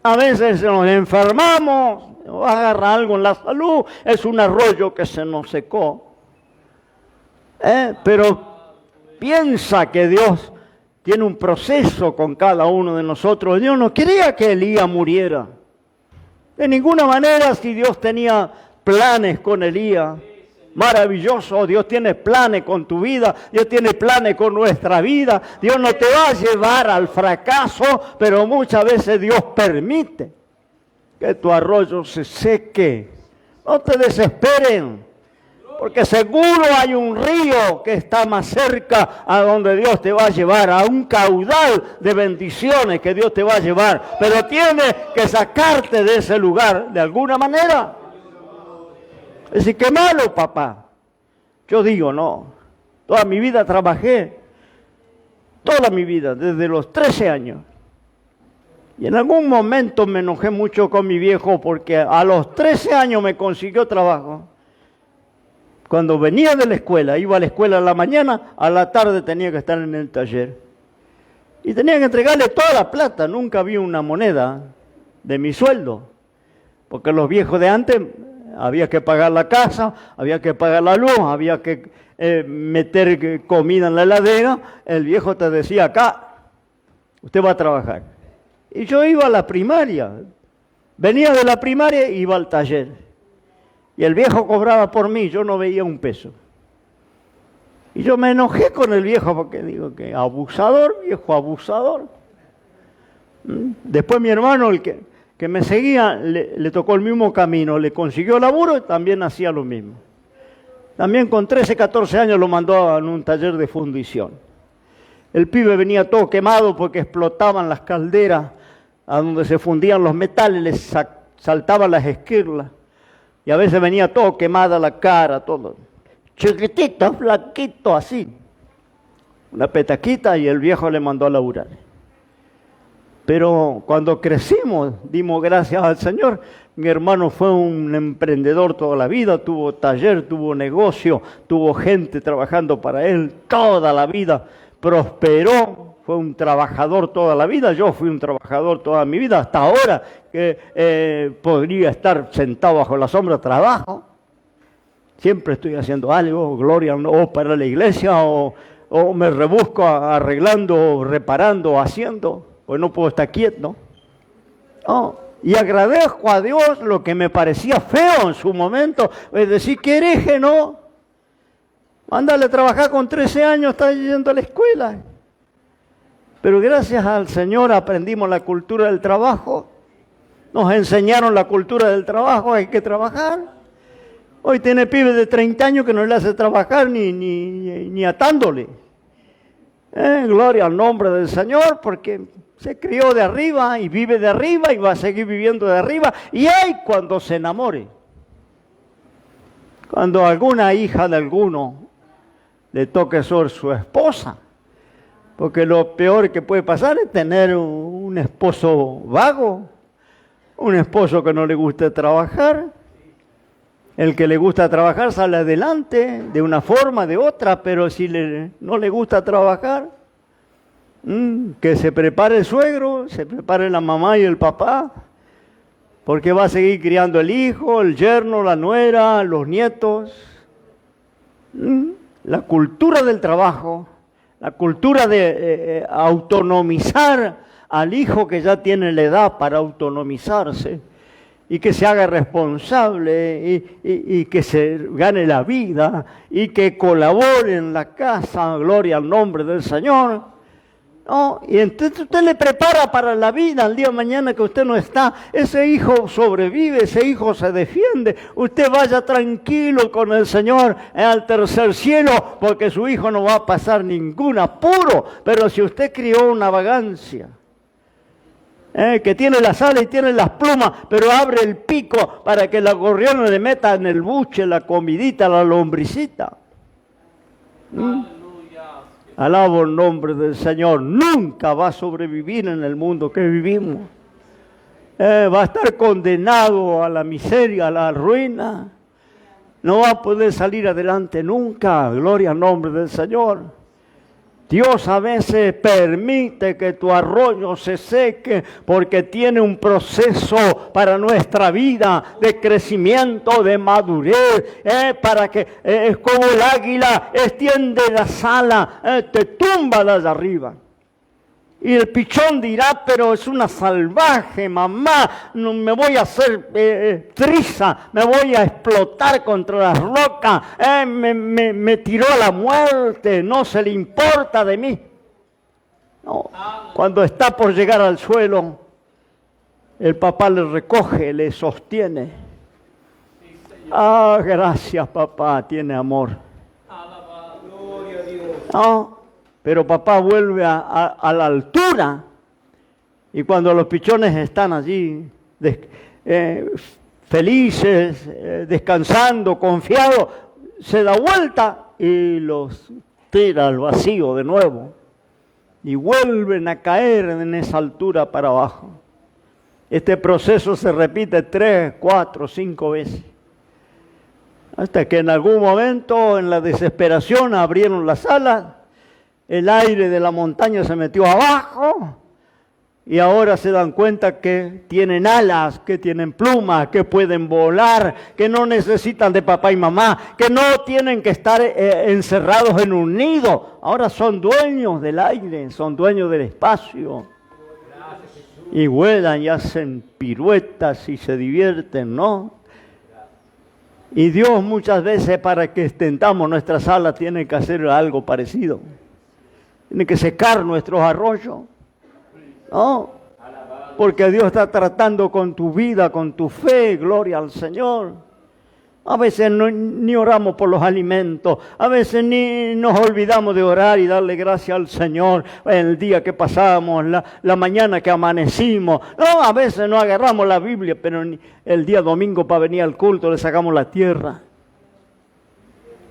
A veces nos enfermamos, o agarra algo en la salud, es un arroyo que se nos secó. Pero piensa que Dios tiene un proceso con cada uno de nosotros. Dios no quería que Elías muriera. De ninguna manera, si Dios tenía planes con Elías. Maravilloso, Dios tiene planes con tu vida, Dios tiene planes con nuestra vida. Dios no te va a llevar al fracaso, pero muchas veces Dios permite que tu arroyo se seque. No te desesperen, porque seguro hay un río que está más cerca a donde Dios te va a llevar, a un caudal de bendiciones que Dios te va a llevar, pero tiene que sacarte de ese lugar de alguna manera. Es decir, qué malo, papá. Yo digo, no. Toda mi vida trabajé. Toda mi vida, desde los 13 años. Y en algún momento me enojé mucho con mi viejo porque a los 13 años me consiguió trabajo. Cuando venía de la escuela, iba a la escuela a la mañana, a la tarde tenía que estar en el taller. Y tenía que entregarle toda la plata. Nunca vi una moneda de mi sueldo. Porque los viejos de antes... había que pagar la casa, había que pagar la luz, había que meter comida en la heladera. El viejo te decía, acá, usted va a trabajar. Y yo iba a la primaria, Venía de la primaria y iba al taller. Y el viejo cobraba por mí, yo no veía un peso. Y yo me enojé con el viejo porque digo que abusador, viejo abusador. Después mi hermano, el que me seguía, le tocó el mismo camino, le consiguió laburo y también hacía lo mismo. También con 13, 14 años lo mandó en un taller de fundición. El pibe venía todo quemado porque explotaban las calderas a donde se fundían los metales, les saltaban las esquirlas. Y a veces venía todo quemada la cara, todo. Chiquitito, flaquito, así. Una petaquita y el viejo le mandó a laburar. Pero cuando crecimos, dimos gracias al Señor. Mi hermano fue un emprendedor toda la vida, tuvo taller, tuvo negocio, tuvo gente trabajando para él toda la vida. Prosperó, fue un trabajador toda la vida, yo fui un trabajador toda mi vida. Hasta ahora que podría estar sentado bajo la sombra, trabajo. Siempre estoy haciendo algo, gloria o para la iglesia, o me rebusco arreglando, reparando, haciendo. Pues no puedo estar quieto. Oh, y agradezco a Dios lo que me parecía feo en su momento. Es decir, que hereje, ¿no? Mándale a trabajar con 13 años, está yendo a la escuela. Pero gracias al Señor aprendimos la cultura del trabajo. Nos enseñaron la cultura del trabajo, hay que trabajar. Hoy tiene pibes de 30 años que no le hace trabajar ni atándole. Gloria al nombre del Señor, porque se crió de arriba y vive de arriba y va a seguir viviendo de arriba. Y hay cuando se enamore. Cuando alguna hija de alguno le toque ser su esposa. Porque lo peor que puede pasar es tener un esposo vago, un esposo que no le gusta trabajar. El que le gusta trabajar sale adelante de una forma, de otra, pero si no le gusta trabajar, que se prepare el suegro, se prepare la mamá y el papá, porque va a seguir criando el hijo, el yerno, la nuera, los nietos. La cultura del trabajo, la cultura de autonomizar al hijo que ya tiene la edad para autonomizarse y que se haga responsable y que se gane la vida y que colabore en la casa, gloria al nombre del Señor. No, y entonces usted le prepara para la vida, el día de mañana que usted no está, ese hijo sobrevive, ese hijo se defiende, usted vaya tranquilo con el Señor al tercer cielo, porque su hijo no va a pasar ningún apuro. Pero si usted crió una vagancia, que tiene las alas y tiene las plumas, pero abre el pico para que la gorriona le meta en el buche la comidita, la lombricita. Alabo el nombre del Señor. Nunca va a sobrevivir en el mundo que vivimos. Va a estar condenado a la miseria, a la ruina. No va a poder salir adelante nunca. Gloria al nombre del Señor. Dios a veces permite que tu arroyo se seque porque tiene un proceso para nuestra vida de crecimiento, de madurez, para que es como el águila extiende las alas, te tumba de allá arriba. Y el pichón dirá, pero es una salvaje, mamá, no me voy a hacer triza, me voy a explotar contra las rocas, me tiró a la muerte, no se le importa de mí. No. Cuando está por llegar al suelo, el papá le recoge, le sostiene. Ah, gracias papá, tiene amor. No. Pero papá vuelve a la altura y cuando los pichones están allí felices, descansando, confiados, se da vuelta y los tira al vacío de nuevo y vuelven a caer en esa altura para abajo. Este proceso se repite 3, 4, 5 veces. Hasta que en algún momento, en la desesperación, abrieron las alas. El aire de la montaña se metió abajo y ahora se dan cuenta que tienen alas, que tienen plumas, que pueden volar, que no necesitan de papá y mamá, que no tienen que estar encerrados en un nido. Ahora son dueños del aire, son dueños del espacio. y vuelan y hacen piruetas y se divierten, ¿no? Y Dios muchas veces, para que extendamos nuestras alas, tiene que hacer algo parecido. Tiene que secar nuestros arroyos, ¿no? Porque Dios está tratando con tu vida, con tu fe, gloria al Señor. A veces ni oramos por los alimentos, a veces ni nos olvidamos de orar y darle gracias al Señor el día que pasamos, la mañana que amanecimos. No, a veces no agarramos la Biblia, pero el día domingo para venir al culto le sacamos la tierra.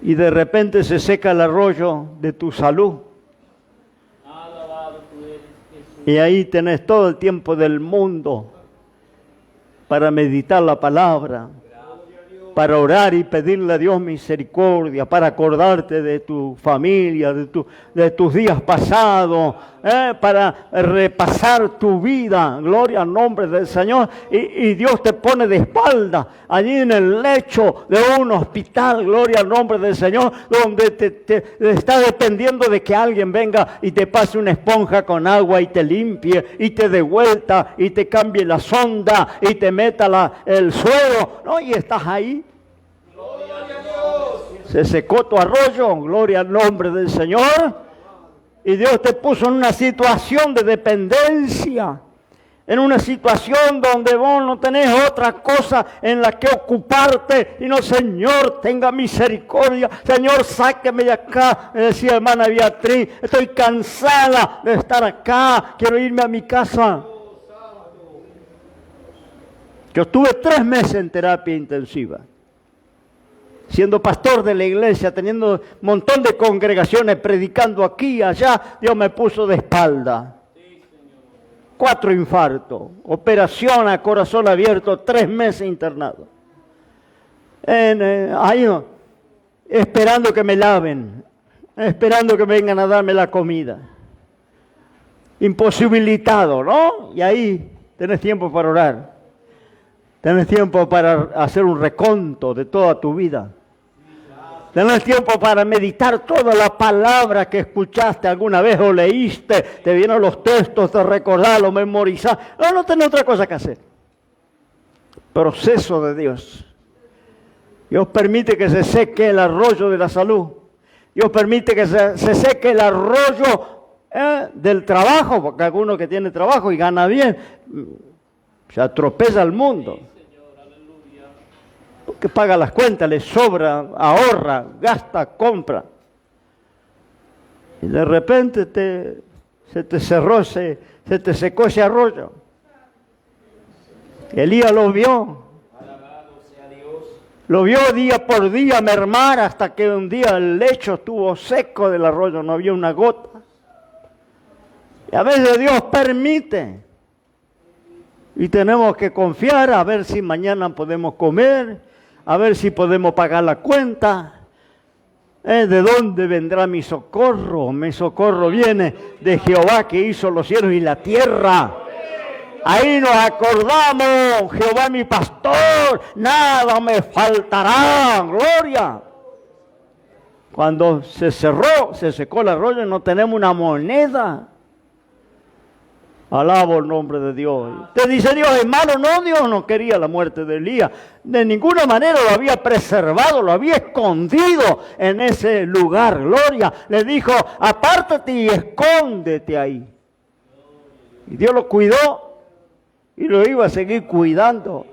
Y de repente se seca el arroyo de tu salud. Y ahí tenés todo el tiempo del mundo para meditar la palabra, para orar y pedirle a Dios misericordia, para acordarte de tu familia, de tus días pasados, para repasar tu vida, gloria al nombre del Señor, y Dios te pone de espalda, allí en el lecho de un hospital, gloria al nombre del Señor, donde te está dependiendo de que alguien venga y te pase una esponja con agua y te limpie, y te dé vuelta, y te cambie la sonda, y te meta el suero, ¿no? Y estás ahí. Se secó tu arroyo, gloria al nombre del Señor. Y Dios te puso en una situación de dependencia, en una situación donde vos no tenés otra cosa en la que ocuparte. Y no, Señor, tenga misericordia. Señor, sáqueme de acá. Me decía hermana Beatriz, estoy cansada de estar acá, quiero irme a mi casa. Yo estuve 3 meses en terapia intensiva, siendo pastor de la iglesia, teniendo un montón de congregaciones, predicando aquí y allá. Dios me puso de espalda. 4 infartos, operación a corazón abierto, 3 meses internado. Ahí, esperando que me laven, esperando que vengan a darme la comida. Imposibilitado, ¿no? Y ahí tenés tiempo para orar. Tenés tiempo para hacer un reconto de toda tu vida. Tenés tiempo para meditar toda la palabra que escuchaste alguna vez o leíste. Te vienen los textos, te recordás, lo memorizás. No tenés otra cosa que hacer. Proceso de Dios. Dios permite que se seque el arroyo de la salud. Dios permite que se seque el arroyo del trabajo, porque alguno que tiene trabajo y gana bien, se atropella al mundo. Porque paga las cuentas, le sobra, ahorra, gasta, compra. Y de repente se te cerró, se te secó ese arroyo. Elías lo vio. Lo vio día por día mermar hasta que un día el lecho estuvo seco del arroyo, no había una gota. Y a veces Dios permite. Y tenemos que confiar a ver si mañana podemos comer, a ver si podemos pagar la cuenta. ¿De dónde vendrá mi socorro? Mi socorro viene de Jehová que hizo los cielos y la tierra. Ahí nos acordamos, Jehová mi pastor, nada me faltará, gloria. Cuando se secó el arroyo, no tenemos una moneda. Alabo el nombre de Dios. Te dice Dios, hermano, no, Dios no quería la muerte de Elías. De ninguna manera lo había preservado, lo había escondido en ese lugar. Gloria. Le dijo, apártate y escóndete ahí. Y Dios lo cuidó y lo iba a seguir cuidando.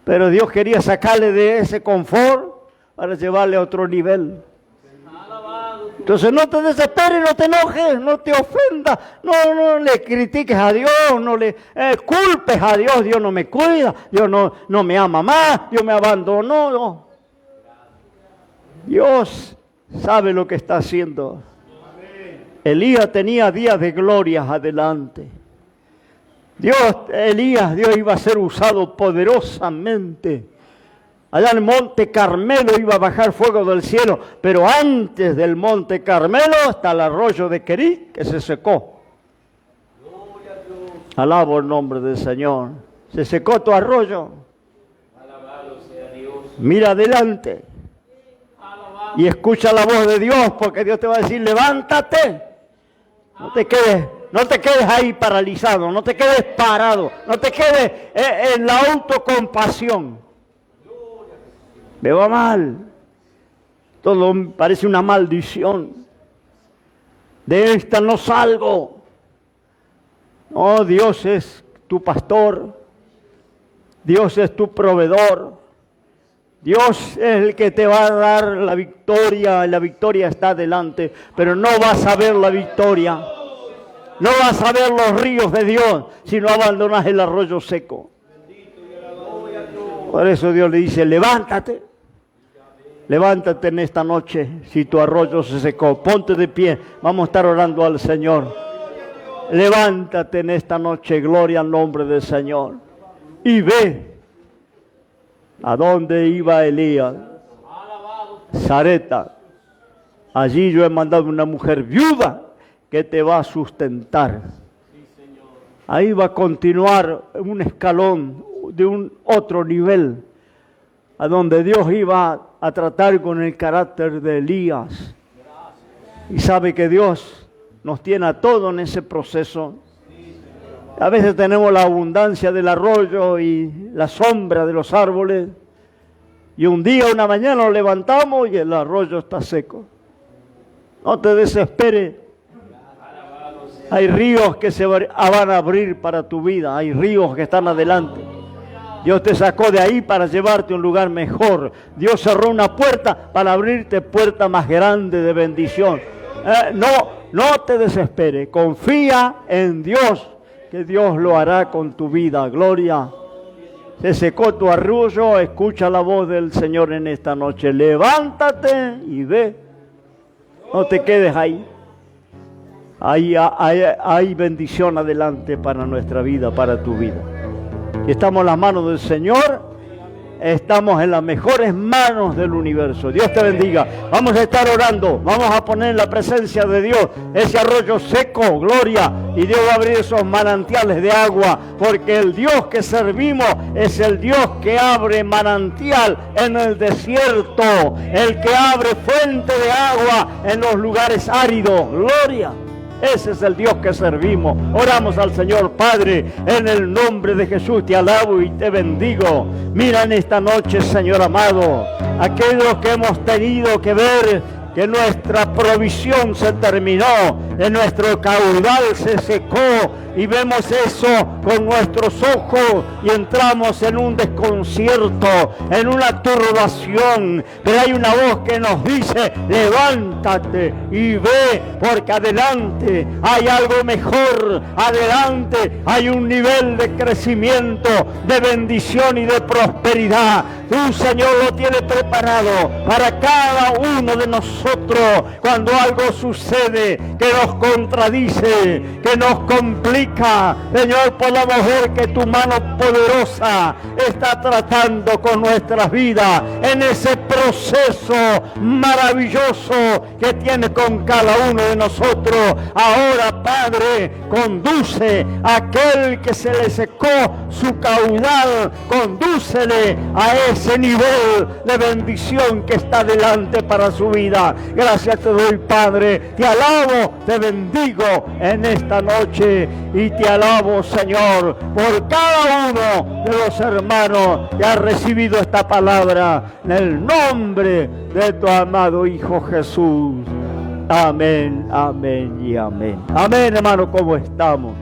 Pero Dios quería sacarle de ese confort para llevarle a otro nivel. Entonces no te desesperes, no te enojes, no te ofendas, no le critiques a Dios, no le culpes a Dios. Dios no me cuida, Dios no me ama más, Dios me abandonó. No. Dios sabe lo que está haciendo. Elías tenía días de gloria adelante. Elías iba a ser usado poderosamente. Allá en el Monte Carmelo iba a bajar fuego del cielo, pero antes del Monte Carmelo está el arroyo de Querit que se secó. Alabo el nombre del Señor. Se secó tu arroyo. Mira adelante y escucha la voz de Dios, porque Dios te va a decir, levántate. No te quedes No te quedes ahí paralizado, no te quedes parado, no te quedes en la autocompasión. Me va mal. Todo parece una maldición. De esta no salgo. No, Dios es tu pastor. Dios es tu proveedor. Dios es el que te va a dar la victoria. La victoria está delante, pero no vas a ver la victoria. No vas a ver los ríos de Dios si no abandonas el arroyo seco. Por eso Dios le dice, levántate. Levántate en esta noche si tu arroyo se secó. Ponte de pie. Vamos a estar orando al Señor. Levántate en esta noche. Gloria al nombre del Señor. Y ve a dónde iba Elías. Sarepta. Allí yo he mandado una mujer viuda que te va a sustentar. Ahí va a continuar un escalón de un otro nivel, a donde Dios iba a tratar con el carácter de Elías. Y sabe que Dios nos tiene a todos en ese proceso. A veces tenemos la abundancia del arroyo y la sombra de los árboles, y un día, una mañana nos levantamos y el arroyo está seco. No te desesperes. Hay ríos que se van a abrir para tu vida. Hay ríos que están adelante. Dios te sacó de ahí para llevarte a un lugar mejor. Dios cerró una puerta para abrirte puerta más grande de bendición. No te desesperes. Confía en Dios, que Dios lo hará con tu vida. Gloria. Se secó tu arroyo. Escucha la voz del Señor en esta noche. Levántate y ve. No te quedes ahí. Hay bendición adelante para nuestra vida, para tu vida. Estamos en las manos del Señor, estamos en las mejores manos del universo. Dios te bendiga. Vamos a estar orando, vamos a poner en la presencia de Dios ese arroyo seco, gloria, y Dios va a abrir esos manantiales de agua, porque el Dios que servimos es el Dios que abre manantial en el desierto, el que abre fuente de agua en los lugares áridos, gloria. Ese es el Dios que servimos. Oramos al Señor. Padre, en el nombre de Jesús te alabo y te bendigo. Mira en esta noche, Señor amado, aquellos que hemos tenido que ver que nuestra provisión se terminó, que nuestro caudal se secó, y vemos eso con nuestros ojos y entramos en un desconcierto, en una turbación. Pero hay una voz que nos dice: levántate y ve, porque adelante hay algo mejor, adelante hay un nivel de crecimiento, de bendición y de prosperidad. Tú, Señor, lo tienes preparado para cada uno de nosotros. Cuando algo sucede que nos contradice, que nos complica, Señor, podamos ver que tu mano poderosa está tratando con nuestras vidas en ese proceso maravilloso que tiene con cada uno de nosotros. Ahora, Padre, conduce a aquel que se le secó su caudal, condúcele a ese nivel de bendición que está delante para su vida. Gracias te doy, Padre, te alabo, te bendigo en esta noche, y te alabo, Señor, por cada uno de los hermanos que ha recibido esta palabra, en el nombre de tu amado Hijo Jesús. Amén, amén y amén. Amén, hermano, ¿cómo estamos?